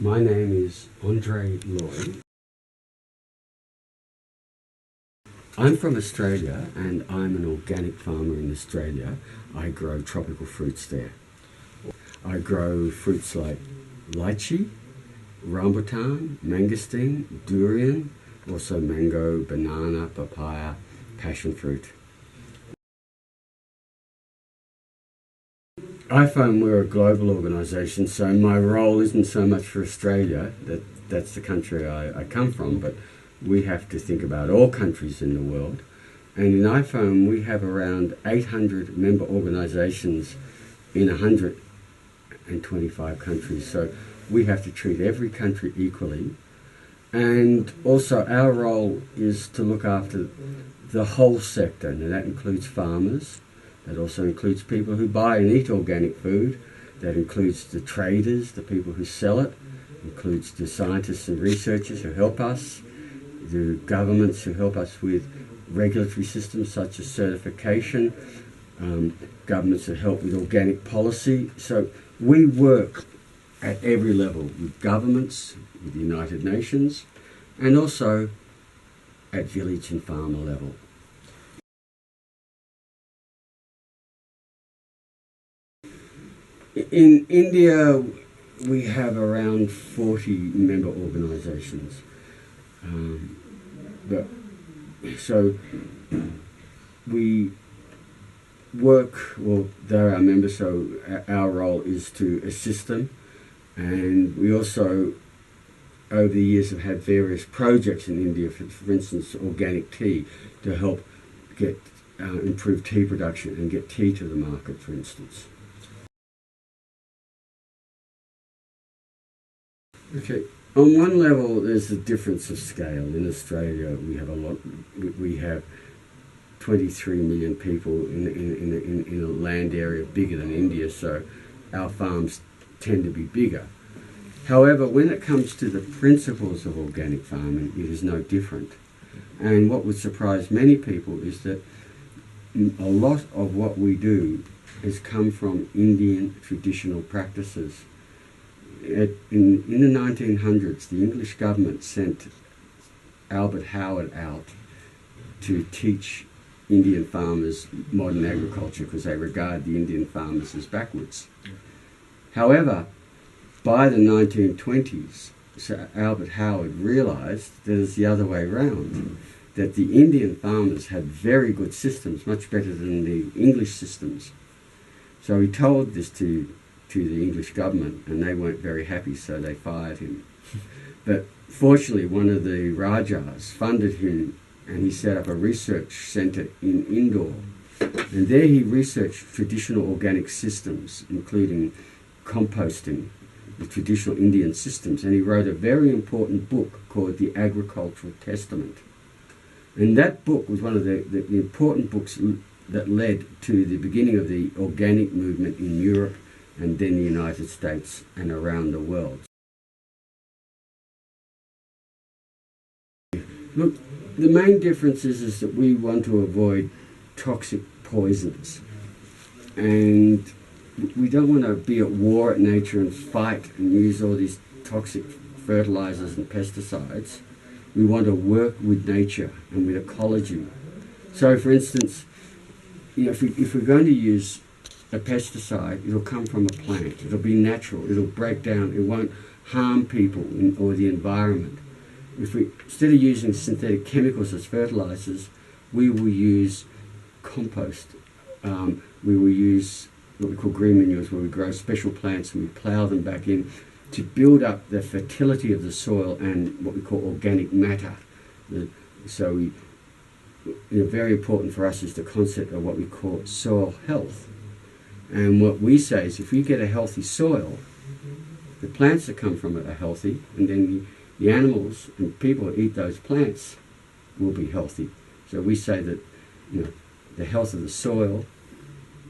My name is Andre Lloyd. I'm from Australia and I'm an organic farmer in Australia. I grow tropical fruits there. I grow fruits like lychee, rambutan, mangosteen, durian, also mango, banana, papaya, passion fruit. IFOAM, we're a global organisation, so my role isn't so much for Australia, that's the country I come from, but we have to think about all countries in the world. And in IFOAM we have around 800 member organisations in 125 countries, so we have to treat every country equally. And also our role is to look after the whole sector, and that includes farmers. That also includes people who buy and eat organic food. That includes the traders, the people who sell it. Includes the scientists and researchers who help us. The governments who help us with regulatory systems such as certification. Governments who help with organic policy. So we work at every level with governments, with the United Nations, and also at village and farmer level. In India, we have around 40 member organisations. So we work, well, they're our members, so our role is to assist them. And we also, over the years, have had various projects in India, for instance, organic tea, to help get improve tea production and get tea to the market, for instance. Okay, on one level there's a difference of scale. In Australia we have 23 million people in a land area bigger than India, so our farms tend to be bigger. However, when it comes to the principles of organic farming, it is no different. And what would surprise many people is that a lot of what we do has come from Indian traditional practices. In the 1900s, the English government sent Albert Howard out to teach Indian farmers modern agriculture because they regard the Indian farmers as backwards. However, by the 1920s, Sir Albert Howard realised that it's the other way around, that the Indian farmers had very good systems, much better than the English systems. So he told this to the English government, and they weren't very happy, so they fired him. But fortunately, one of the Rajas funded him, and he set up a research centre in Indore. And there he researched traditional organic systems, including composting, the traditional Indian systems, and he wrote a very important book called The Agricultural Testament. And that book was one of the important books that led to the beginning of the organic movement in Europe and then the United States and around the world. Look, the main difference is that we want to avoid toxic poisons. And we don't want to be at war at nature and fight and use all these toxic fertilizers and pesticides. We want to work with nature and with ecology. So, for instance, if we're going to use a pesticide, it'll come from a plant. It'll be natural. It'll break down. It won't harm people or the environment. Instead of using synthetic chemicals as fertilizers, we will use compost. We will use what we call green manures, where we grow special plants and we plough them back in to build up the fertility of the soil and what we call organic matter. So very important for us is the concept of what we call soil health. And what we say is if we get a healthy soil, the plants that come from it are healthy, and then the animals and people that eat those plants will be healthy. So we say that the health of the soil,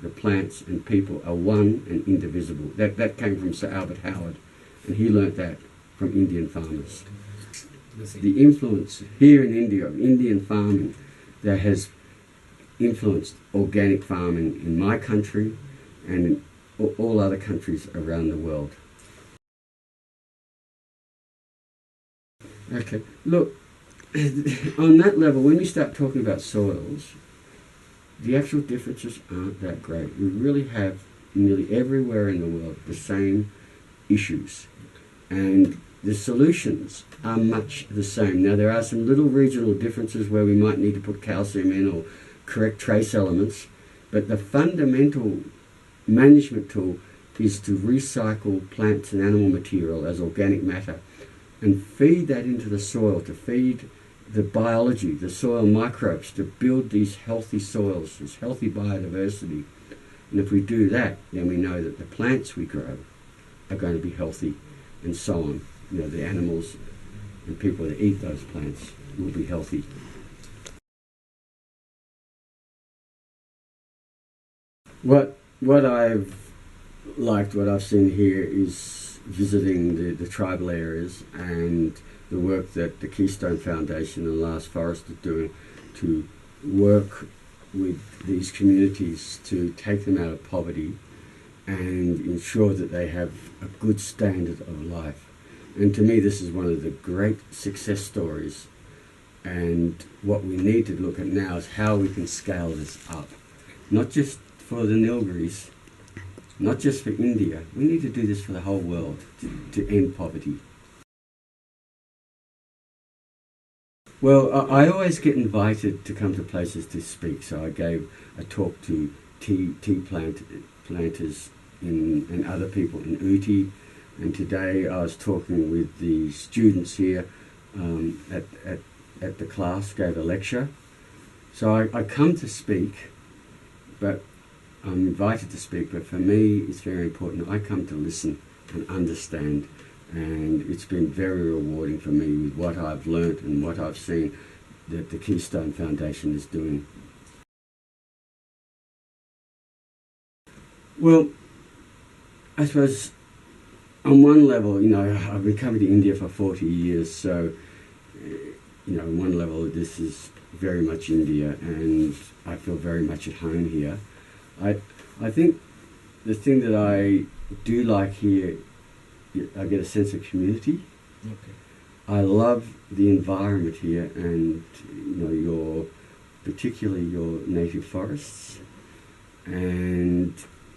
the plants and people are one and indivisible. That came from Sir Albert Howard, and he learnt that from Indian farmers. The influence here in India of Indian farming that has influenced organic farming in my country and in all other countries around the world. Okay. Look, on that level, when you start talking about soils, the actual differences aren't that great. We really have nearly everywhere in the world the same issues, and the solutions are much the same. Now, there are some little regional differences where we might need to put calcium in or correct trace elements, but the fundamental management tool is to recycle plants and animal material as organic matter and feed that into the soil, to feed the biology, the soil microbes, to build these healthy soils, this healthy biodiversity. And if we do that, then we know that the plants we grow are going to be healthy, and so on. You know, the animals and people that eat those plants will be healthy. What I've liked, what I've seen here is visiting the tribal areas and the work that the Keystone Foundation and Last Forest are doing to work with these communities to take them out of poverty and ensure that they have a good standard of life. And to me, this is one of the great success stories. And what we need to look at now is how we can scale this up. Not just for the Nilgiris, not just for India. We need to do this for the whole world to end poverty. Well, I always get invited to come to places to speak. So I gave a talk to tea planters and other people in Uti. And today I was talking with the students here at the class, gave a lecture. So I come to speak, but I'm invited to speak, but for me it's very important. I come to listen and understand, and it's been very rewarding for me with what I've learnt and what I've seen that the Keystone Foundation is doing. Well, I suppose on one level, you know, I've been coming to India for 40 years, so, you know, on one level this is very much India, and I feel very much at home here. I think the thing that I do like here, I get a sense of community. Okay. I love the environment here, and you know, particularly your native forests. And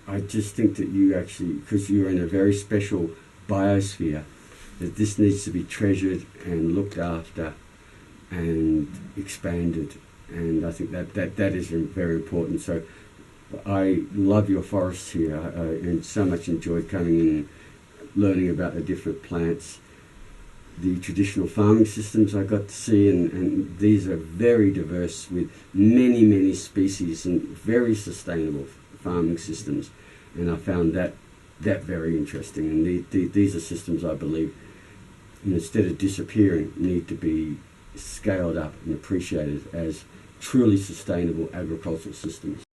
I just think that you actually, because you're in a very special biosphere, that this needs to be treasured and looked after and expanded. And I think that is very important. So I love your forests here, and so much enjoyed coming in and learning about the different plants, the traditional farming systems I got to see, and these are very diverse with many species and very sustainable farming systems, and I found that very interesting. And these are systems I believe, instead of disappearing, need to be scaled up and appreciated as truly sustainable agricultural systems.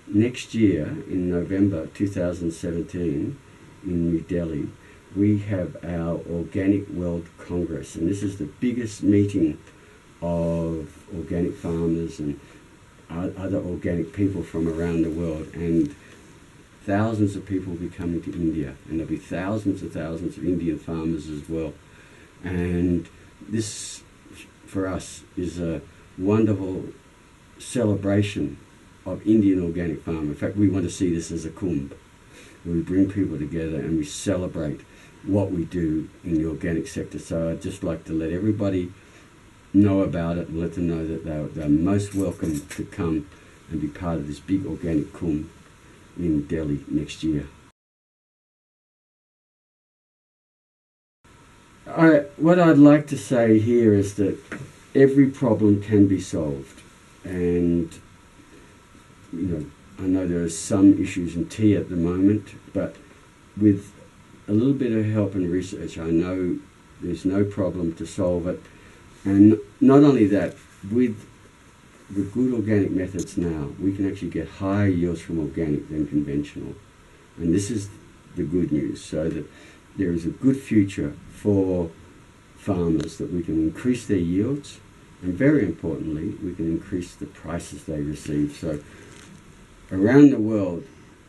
Next year, in November 2017, in New Delhi, we have our Organic World Congress, and this is the biggest meeting of organic farmers and other organic people from around the world, and thousands of people will be coming to India, and there'll be thousands and thousands of Indian farmers as well. And this, for us, is a wonderful celebration of Indian organic farming. In fact, we want to see this as a kumbh, where we bring people together and we celebrate what we do in the organic sector. So I'd just like to let everybody know about it and let them know that they're most welcome to come and be part of this big organic kumbh in Delhi next year. What I'd like to say here is that every problem can be solved, and I know there are some issues in tea at the moment, but with a little bit of help and research, I know there's no problem to solve it. And not only that, with good organic methods now, we can actually get higher yields from organic than conventional. And this is the good news, so that there is a good future for farmers, that we can increase their yields, and very importantly, we can increase the prices they receive. So around the world,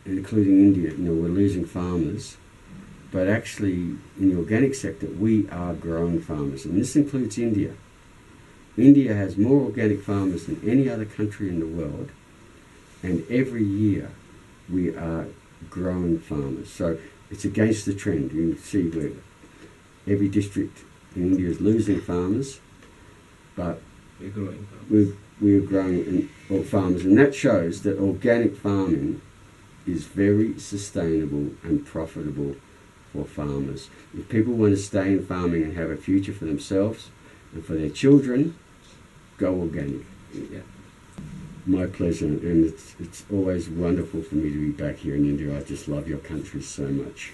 including India, we're losing farmers, But actually, in the organic sector, we are growing farmers, and this includes India. India has more organic farmers than any other country in the world, and every year we are growing farmers. So it's against the trend. You can see where every district in India is losing farmers, but we're growing farmers. We're growing farmers, and that shows that organic farming is very sustainable and profitable for farmers. If people want to stay in farming and have a future for themselves and for their children, go organic. Yeah. My pleasure, and it's always wonderful for me to be back here in India. I just love your country so much.